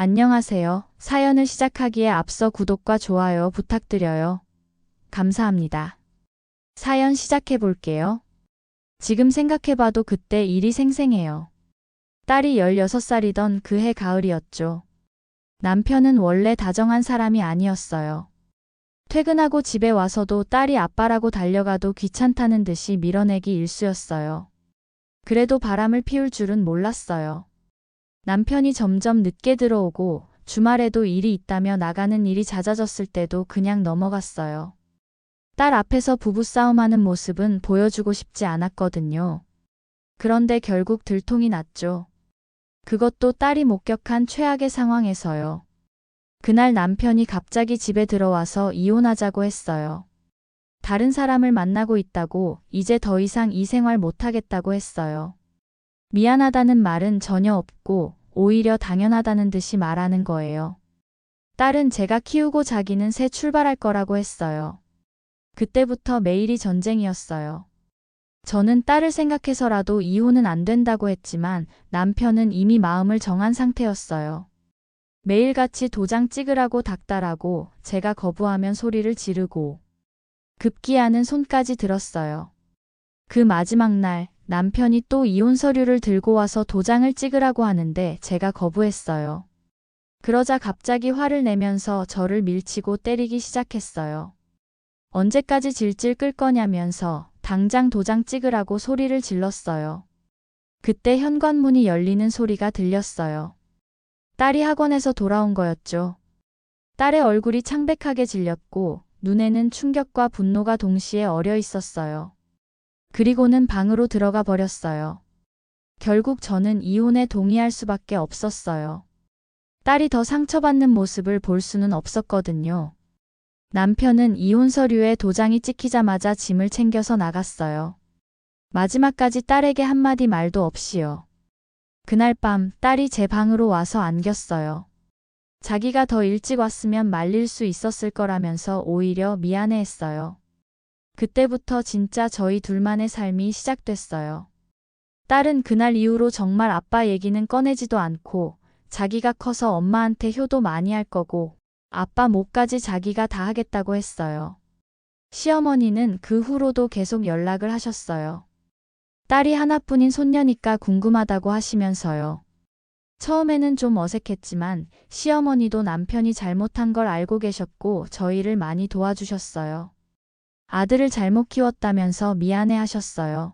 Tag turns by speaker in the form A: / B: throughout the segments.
A: 안녕하세요. 사연을 시작하기에 앞서 구독과 좋아요 부탁드려요. 감사합니다. 사연 시작해 볼게요. 지금 생각해봐도 그때 일이 생생해요. 딸이 16살이던 그 해 가을이었죠. 남편은 원래 다정한 사람이 아니었어요. 퇴근하고 집에 와서도 딸이 아빠라고 달려가도 귀찮다는 듯이 밀어내기 일쑤였어요. 그래도 바람을 피울 줄은 몰랐어요. 남편이 점점 늦게 들어오고 주말에도 일이 있다며 나가는 일이 잦아졌을 때도 그냥 넘어갔어요. 딸 앞에서 부부싸움하는 모습은 보여주고 싶지 않았거든요. 그런데 결국 들통이 났죠. 그것도 딸이 목격한 최악의 상황에서요. 그날 남편이 갑자기 집에 들어와서 이혼하자고 했어요. 다른 사람을 만나고 있다고, 이제 더 이상 이 생활 못하겠다고 했어요. 미안하다는 말은 전혀 없고 오히려 당연하다는 듯이 말하는 거예요. 딸은 제가 키우고 자기는 새 출발할 거라고 했어요. 그때부터 매일이 전쟁이었어요. 저는 딸을 생각해서라도 이혼은 안 된다고 했지만 남편은 이미 마음을 정한 상태였어요. 매일같이 도장 찍으라고 닥달하고 제가 거부하면 소리를 지르고 급기야는 손까지 들었어요. 그 마지막 날 남편이 또 이혼 서류를 들고 와서 도장을 찍으라고 하는데 제가 거부했어요. 그러자 갑자기 화를 내면서 저를 밀치고 때리기 시작했어요. 언제까지 질질 끌 거냐면서 당장 도장 찍으라고 소리를 질렀어요. 그때 현관문이 열리는 소리가 들렸어요. 딸이 학원에서 돌아온 거였죠. 딸의 얼굴이 창백하게 질렸고 눈에는 충격과 분노가 동시에 어려 있었어요. 그리고는 방으로 들어가 버렸어요. 결국 저는 이혼에 동의할 수밖에 없었어요. 딸이 더 상처받는 모습을 볼 수는 없었거든요. 남편은 이혼 서류에 도장이 찍히자마자 짐을 챙겨서 나갔어요. 마지막까지 딸에게 한마디 말도 없이요. 그날 밤 딸이 제 방으로 와서 안겼어요. 자기가 더 일찍 왔으면 말릴 수 있었을 거라면서 오히려 미안해했어요. 그때부터 진짜 저희 둘만의 삶이 시작됐어요. 딸은 그날 이후로 정말 아빠 얘기는 꺼내지도 않고 자기가 커서 엄마한테 효도 많이 할 거고 아빠 몫까지 자기가 다 하겠다고 했어요. 시어머니는 그 후로도 계속 연락을 하셨어요. 딸이 하나뿐인 손녀니까 궁금하다고 하시면서요. 처음에는 좀 어색했지만 시어머니도 남편이 잘못한 걸 알고 계셨고 저희를 많이 도와주셨어요. 아들을 잘못 키웠다면서 미안해 하셨어요.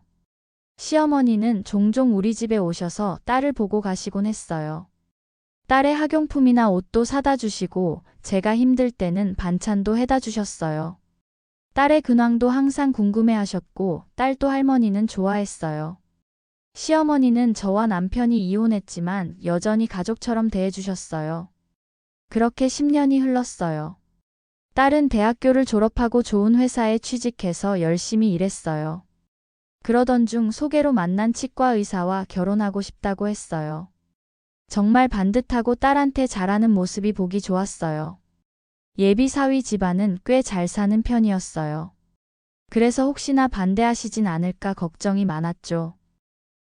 A: 시어머니는 종종 우리 집에 오셔서 딸을 보고 가시곤 했어요. 딸의 학용품이나 옷도 사다 주시고 제가 힘들 때는 반찬도 해다 주셨어요. 딸의 근황도 항상 궁금해 하셨고 딸도 할머니는 좋아했어요. 시어머니는 저와 남편이 이혼했지만 여전히 가족처럼 대해주셨어요. 그렇게 10년이 흘렀어요. 딸은 대학교를 졸업하고 좋은 회사에 취직해서 열심히 일했어요. 그러던 중 소개로 만난 치과 의사와 결혼하고 싶다고 했어요. 정말 반듯하고 딸한테 잘하는 모습이 보기 좋았어요. 예비 사위 집안은 꽤 잘 사는 편이었어요. 그래서 혹시나 반대하시진 않을까 걱정이 많았죠.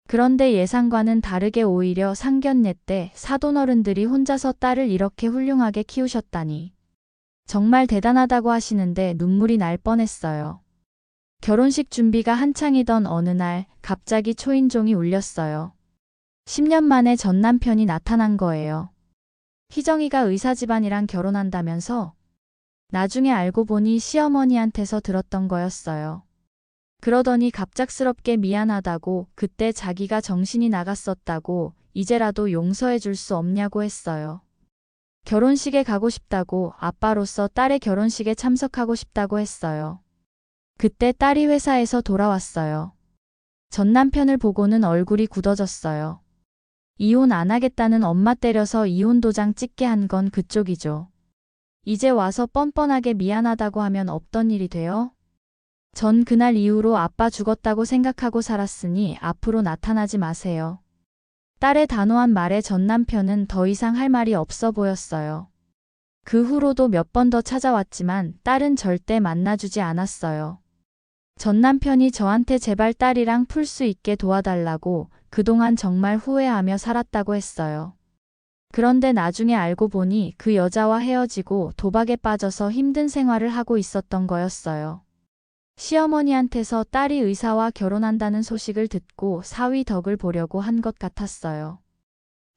A: 그런데 예상과는 다르게 오히려 상견례 때 사돈어른들이 혼자서 딸을 이렇게 훌륭하게 키우셨다니. 정말 대단하다고 하시는데 눈물이 날 뻔했어요. 결혼식 준비가 한창이던 어느 날 갑자기 초인종이 울렸어요. 10년 만에 전 남편이 나타난 거예요. 희정이가 의사 집안이랑 결혼한다면서? 나중에 알고 보니 시어머니한테서 들었던 거였어요. 그러더니 갑작스럽게 미안하다고, 그때 자기가 정신이 나갔었다고, 이제라도 용서해 줄 수 없냐고 했어요. 결혼식에 가고 싶다고, 아빠로서 딸의 결혼식에 참석하고 싶다고 했어요. 그때 딸이 회사에서 돌아왔어요. 전 남편을 보고는 얼굴이 굳어졌어요. 이혼 안 하겠다는 엄마 때려서 이혼 도장 찍게 한 건 그쪽이죠. 이제 와서 뻔뻔하게 미안하다고 하면 없던 일이 돼요? 전 그날 이후로 아빠 죽었다고 생각하고 살았으니 앞으로 나타나지 마세요. 딸의 단호한 말에 전 남편은 더 이상 할 말이 없어 보였어요. 그 후로도 몇 번 더 찾아왔지만 딸은 절대 만나주지 않았어요. 전 남편이 저한테 제발 딸이랑 풀 수 있게 도와달라고 그동안 정말 후회하며 살았다고 했어요. 그런데 나중에 알고 보니 그 여자와 헤어지고 도박에 빠져서 힘든 생활을 하고 있었던 거였어요. 시어머니한테서 딸이 의사와 결혼한다는 소식을 듣고 사위 덕을 보려고 한 것 같았어요.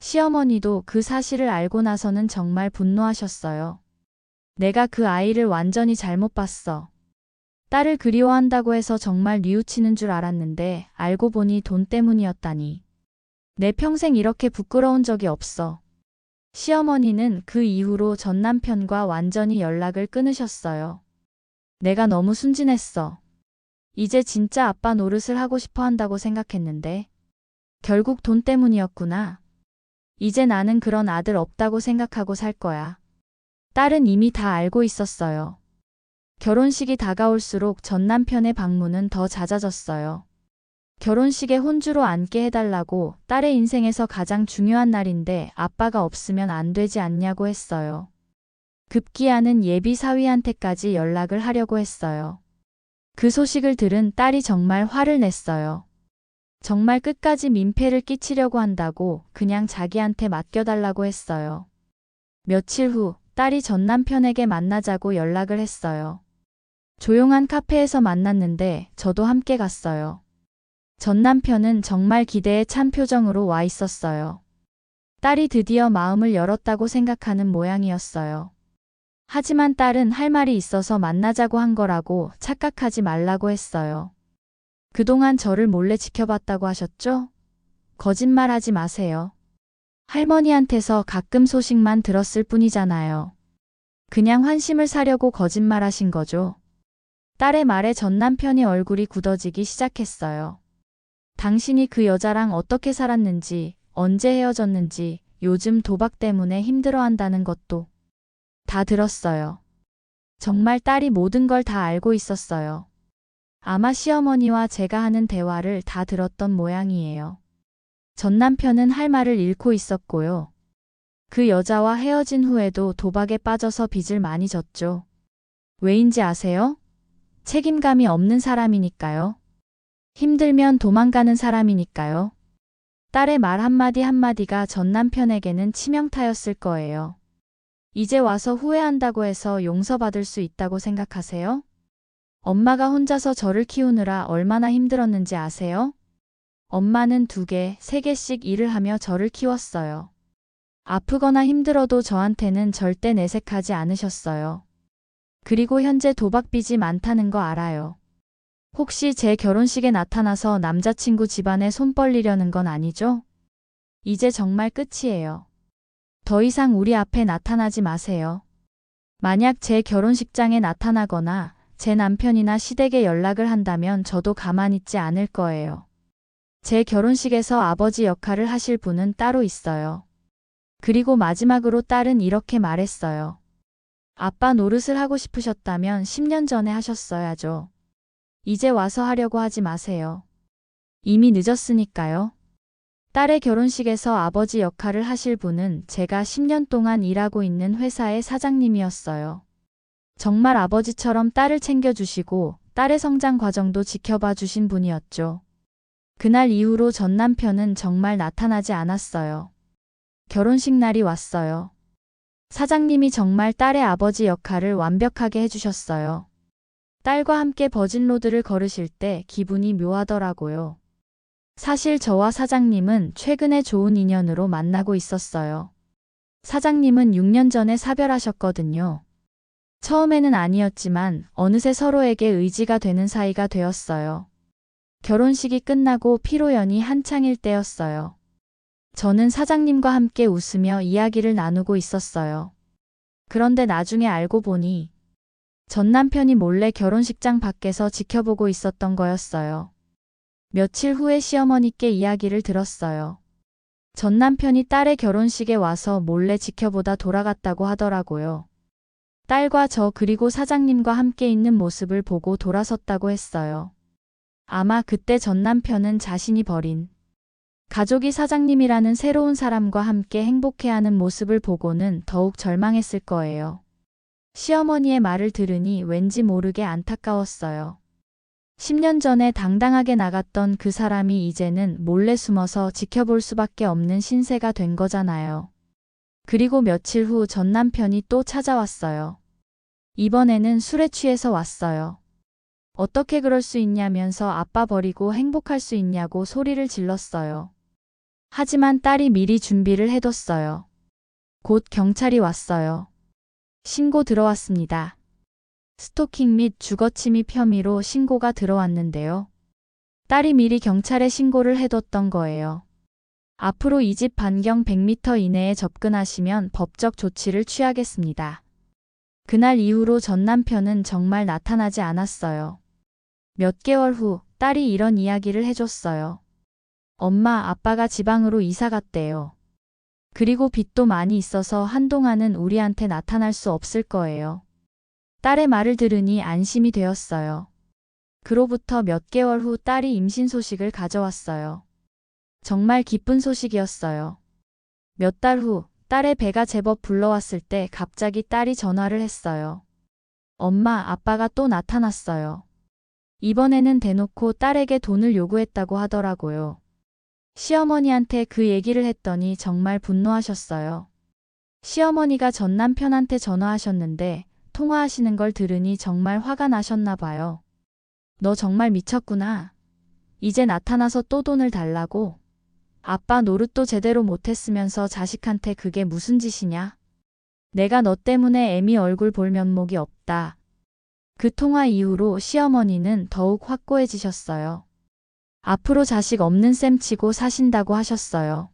A: 시어머니도 그 사실을 알고 나서는 정말 분노하셨어요. 내가 그 아이를 완전히 잘못 봤어. 딸을 그리워한다고 해서 정말 뉘우치는 줄 알았는데 알고 보니 돈 때문이었다니. 내 평생 이렇게 부끄러운 적이 없어. 시어머니는 그 이후로 전 남편과 완전히 연락을 끊으셨어요. 내가 너무 순진했어. 이제 진짜 아빠 노릇을 하고 싶어 한다고 생각했는데 결국 돈 때문이었구나. 이제 나는 그런 아들 없다고 생각하고 살 거야. 딸은 이미 다 알고 있었어요. 결혼식이 다가올수록 전 남편의 방문은 더 잦아졌어요. 결혼식에 혼주로 앉게 해달라고 딸의 인생에서 가장 중요한 날인데 아빠가 없으면 안 되지 않냐고 했어요. 급기야는 예비 사위한테까지 연락을 하려고 했어요. 그 소식을 들은 딸이 정말 화를 냈어요. 정말 끝까지 민폐를 끼치려고 한다고 그냥 자기한테 맡겨달라고 했어요. 며칠 후 딸이 전 남편에게 만나자고 연락을 했어요. 조용한 카페에서 만났는데 저도 함께 갔어요. 전 남편은 정말 기대에 찬 표정으로 와 있었어요. 딸이 드디어 마음을 열었다고 생각하는 모양이었어요. 하지만 딸은 할 말이 있어서 만나자고 한 거라고 착각하지 말라고 했어요. 그동안 저를 몰래 지켜봤다고 하셨죠? 거짓말하지 마세요. 할머니한테서 가끔 소식만 들었을 뿐이잖아요. 그냥 환심을 사려고 거짓말하신 거죠. 딸의 말에 전 남편의 얼굴이 굳어지기 시작했어요. 당신이 그 여자랑 어떻게 살았는지, 언제 헤어졌는지, 요즘 도박 때문에 힘들어한다는 것도 다 들었어요. 정말 딸이 모든 걸 다 알고 있었어요. 아마 시어머니와 제가 하는 대화를 다 들었던 모양이에요. 전 남편은 할 말을 잃고 있었고요. 그 여자와 헤어진 후에도 도박에 빠져서 빚을 많이 졌죠. 왜인지 아세요? 책임감이 없는 사람이니까요. 힘들면 도망가는 사람이니까요. 딸의 말 한마디 한마디가 전 남편에게는 치명타였을 거예요. 이제 와서 후회한다고 해서 용서받을 수 있다고 생각하세요? 엄마가 혼자서 저를 키우느라 얼마나 힘들었는지 아세요? 엄마는 2개, 3개씩 일을 하며 저를 키웠어요. 아프거나 힘들어도 저한테는 절대 내색하지 않으셨어요. 그리고 현재 도박빚이 많다는 거 알아요. 혹시 제 결혼식에 나타나서 남자친구 집안에 손 벌리려는 건 아니죠? 이제 정말 끝이에요. 더 이상 우리 앞에 나타나지 마세요. 만약 제 결혼식장에 나타나거나 제 남편이나 시댁에 연락을 한다면 저도 가만히 있지 않을 거예요. 제 결혼식에서 아버지 역할을 하실 분은 따로 있어요. 그리고 마지막으로 딸은 이렇게 말했어요. 아빠 노릇을 하고 싶으셨다면 10년 전에 하셨어야죠. 이제 와서 하려고 하지 마세요. 이미 늦었으니까요. 딸의 결혼식에서 아버지 역할을 하실 분은 제가 10년 동안 일하고 있는 회사의 사장님이었어요. 정말 아버지처럼 딸을 챙겨주시고 딸의 성장 과정도 지켜봐 주신 분이었죠. 그날 이후로 전 남편은 정말 나타나지 않았어요. 결혼식 날이 왔어요. 사장님이 정말 딸의 아버지 역할을 완벽하게 해주셨어요. 딸과 함께 버진로드를 걸으실 때 기분이 묘하더라고요. 사실 저와 사장님은 최근에 좋은 인연으로 만나고 있었어요. 사장님은 6년 전에 사별하셨거든요. 처음에는 아니었지만 어느새 서로에게 의지가 되는 사이가 되었어요. 결혼식이 끝나고 피로연이 한창일 때였어요. 저는 사장님과 함께 웃으며 이야기를 나누고 있었어요. 그런데 나중에 알고 보니 전 남편이 몰래 결혼식장 밖에서 지켜보고 있었던 거였어요. 며칠 후에 시어머니께 이야기를 들었어요. 전 남편이 딸의 결혼식에 와서 몰래 지켜보다 돌아갔다고 하더라고요. 딸과 저 그리고 사장님과 함께 있는 모습을 보고 돌아섰다고 했어요. 아마 그때 전 남편은 자신이 버린 가족이 사장님이라는 새로운 사람과 함께 행복해하는 모습을 보고는 더욱 절망했을 거예요. 시어머니의 말을 들으니 왠지 모르게 안타까웠어요. 10년 전에 당당하게 나갔던 그 사람이 이제는 몰래 숨어서 지켜볼 수밖에 없는 신세가 된 거잖아요. 그리고 며칠 후 전 남편이 또 찾아왔어요. 이번에는 술에 취해서 왔어요. 어떻게 그럴 수 있냐면서 아빠 버리고 행복할 수 있냐고 소리를 질렀어요. 하지만 딸이 미리 준비를 해뒀어요. 곧 경찰이 왔어요. 신고 들어왔습니다. 스토킹 및 주거침입 혐의로 신고가 들어왔는데요. 딸이 미리 경찰에 신고를 해뒀던 거예요. 앞으로 이 집 반경 100m 이내에 접근하시면 법적 조치를 취하겠습니다. 그날 이후로 전 남편은 정말 나타나지 않았어요. 몇 개월 후 딸이 이런 이야기를 해줬어요. 엄마, 아빠가 지방으로 이사 갔대요. 그리고 빚도 많이 있어서 한동안은 우리한테 나타날 수 없을 거예요. 딸의 말을 들으니 안심이 되었어요. 그로부터 몇 개월 후 딸이 임신 소식을 가져왔어요. 정말 기쁜 소식이었어요. 몇 달 후 딸의 배가 제법 불러왔을 때 갑자기 딸이 전화를 했어요. 엄마, 아빠가 또 나타났어요. 이번에는 대놓고 딸에게 돈을 요구했다고 하더라고요. 시어머니한테 그 얘기를 했더니 정말 분노하셨어요. 시어머니가 전 남편한테 전화하셨는데 통화하시는 걸 들으니 정말 화가 나셨나 봐요. 너 정말 미쳤구나. 이제 나타나서 또 돈을 달라고? 아빠 노릇도 제대로 못했으면서 자식한테 그게 무슨 짓이냐? 내가 너 때문에 애미 얼굴 볼 면목이 없다. 그 통화 이후로 시어머니는 더욱 확고해지셨어요. 앞으로 자식 없는 셈 치고 사신다고 하셨어요.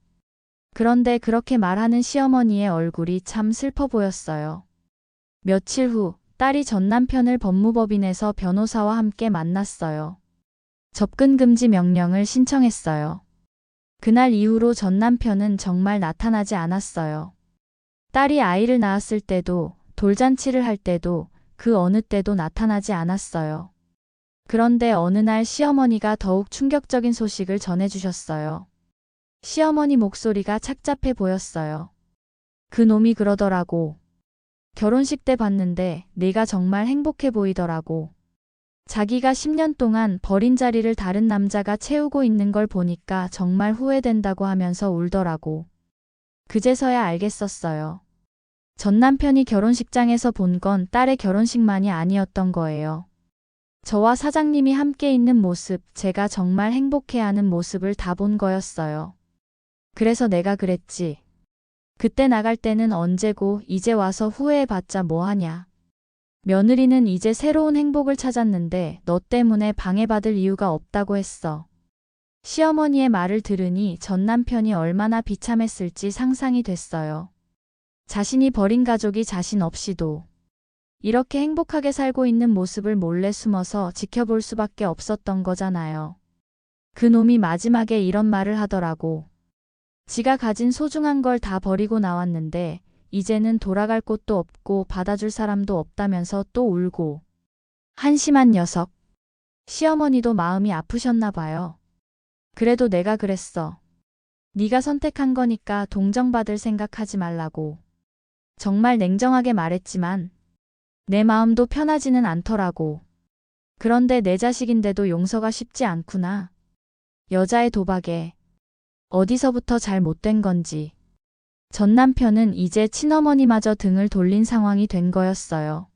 A: 그런데 그렇게 말하는 시어머니의 얼굴이 참 슬퍼 보였어요. 며칠 후 딸이 전 남편을 법무법인에서 변호사와 함께 만났어요. 접근 금지 명령을 신청했어요. 그날 이후로 전 남편은 정말 나타나지 않았어요. 딸이 아이를 낳았을 때도, 돌잔치를 할 때도, 그 어느 때도 나타나지 않았어요. 그런데 어느 날 시어머니가 더욱 충격적인 소식을 전해주셨어요. 시어머니 목소리가 착잡해 보였어요. 그 놈이 그러더라고. 결혼식 때 봤는데 네가 정말 행복해 보이더라고. 자기가 10년 동안 버린 자리를 다른 남자가 채우고 있는 걸 보니까 정말 후회된다고 하면서 울더라고. 그제서야 알겠었어요. 전 남편이 결혼식장에서 본 건 딸의 결혼식만이 아니었던 거예요. 저와 사장님이 함께 있는 모습, 제가 정말 행복해하는 모습을 다 본 거였어요. 그래서 내가 그랬지. 그때 나갈 때는 언제고 이제 와서 후회해봤자 뭐하냐. 며느리는 이제 새로운 행복을 찾았는데 너 때문에 방해받을 이유가 없다고 했어. 시어머니의 말을 들으니 전 남편이 얼마나 비참했을지 상상이 됐어요. 자신이 버린 가족이 자신 없이도 이렇게 행복하게 살고 있는 모습을 몰래 숨어서 지켜볼 수밖에 없었던 거잖아요. 그 놈이 마지막에 이런 말을 하더라고. 지가 가진 소중한 걸 다 버리고 나왔는데 이제는 돌아갈 곳도 없고 받아줄 사람도 없다면서 또 울고. 한심한 녀석. 시어머니도 마음이 아프셨나 봐요. 그래도 내가 그랬어. 네가 선택한 거니까 동정받을 생각하지 말라고. 정말 냉정하게 말했지만 내 마음도 편하지는 않더라고. 그런데 내 자식인데도 용서가 쉽지 않구나. 여자의 도박에 어디서부터 잘못된 건지. 전 남편은 이제 친어머니마저 등을 돌린 상황이 된 거였어요.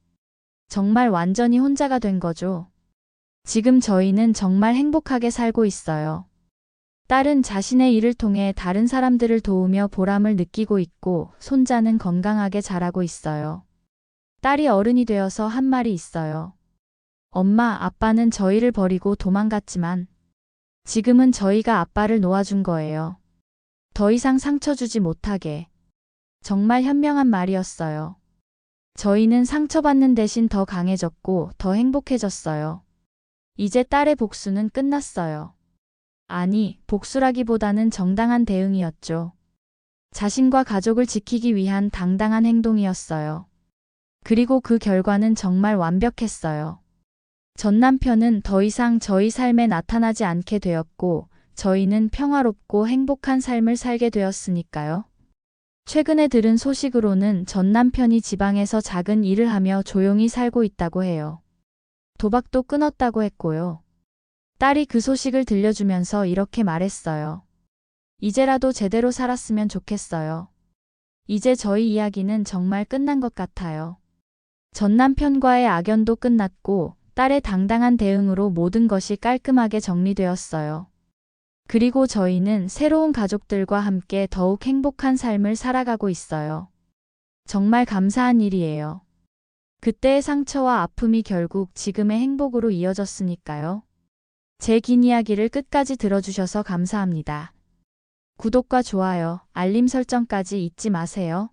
A: 정말 완전히 혼자가 된 거죠. 지금 저희는 정말 행복하게 살고 있어요. 딸은 자신의 일을 통해 다른 사람들을 도우며 보람을 느끼고 있고 손자는 건강하게 자라고 있어요. 딸이 어른이 되어서 한 말이 있어요. 엄마, 아빠는 저희를 버리고 도망갔지만 지금은 저희가 아빠를 놓아준 거예요. 더 이상 상처 주지 못하게. 정말 현명한 말이었어요. 저희는 상처받는 대신 더 강해졌고 더 행복해졌어요. 이제 딸의 복수는 끝났어요. 아니, 복수라기보다는 정당한 대응이었죠. 자신과 가족을 지키기 위한 당당한 행동이었어요. 그리고 그 결과는 정말 완벽했어요. 전 남편은 더 이상 저희 삶에 나타나지 않게 되었고 저희는 평화롭고 행복한 삶을 살게 되었으니까요. 최근에 들은 소식으로는 전 남편이 지방에서 작은 일을 하며 조용히 살고 있다고 해요. 도박도 끊었다고 했고요. 딸이 그 소식을 들려주면서 이렇게 말했어요. 이제라도 제대로 살았으면 좋겠어요. 이제 저희 이야기는 정말 끝난 것 같아요. 전 남편과의 악연도 끝났고 딸의 당당한 대응으로 모든 것이 깔끔하게 정리되었어요. 그리고 저희는 새로운 가족들과 함께 더욱 행복한 삶을 살아가고 있어요. 정말 감사한 일이에요. 그때의 상처와 아픔이 결국 지금의 행복으로 이어졌으니까요. 제 긴 이야기를 끝까지 들어주셔서 감사합니다. 구독과 좋아요, 알림 설정까지 잊지 마세요.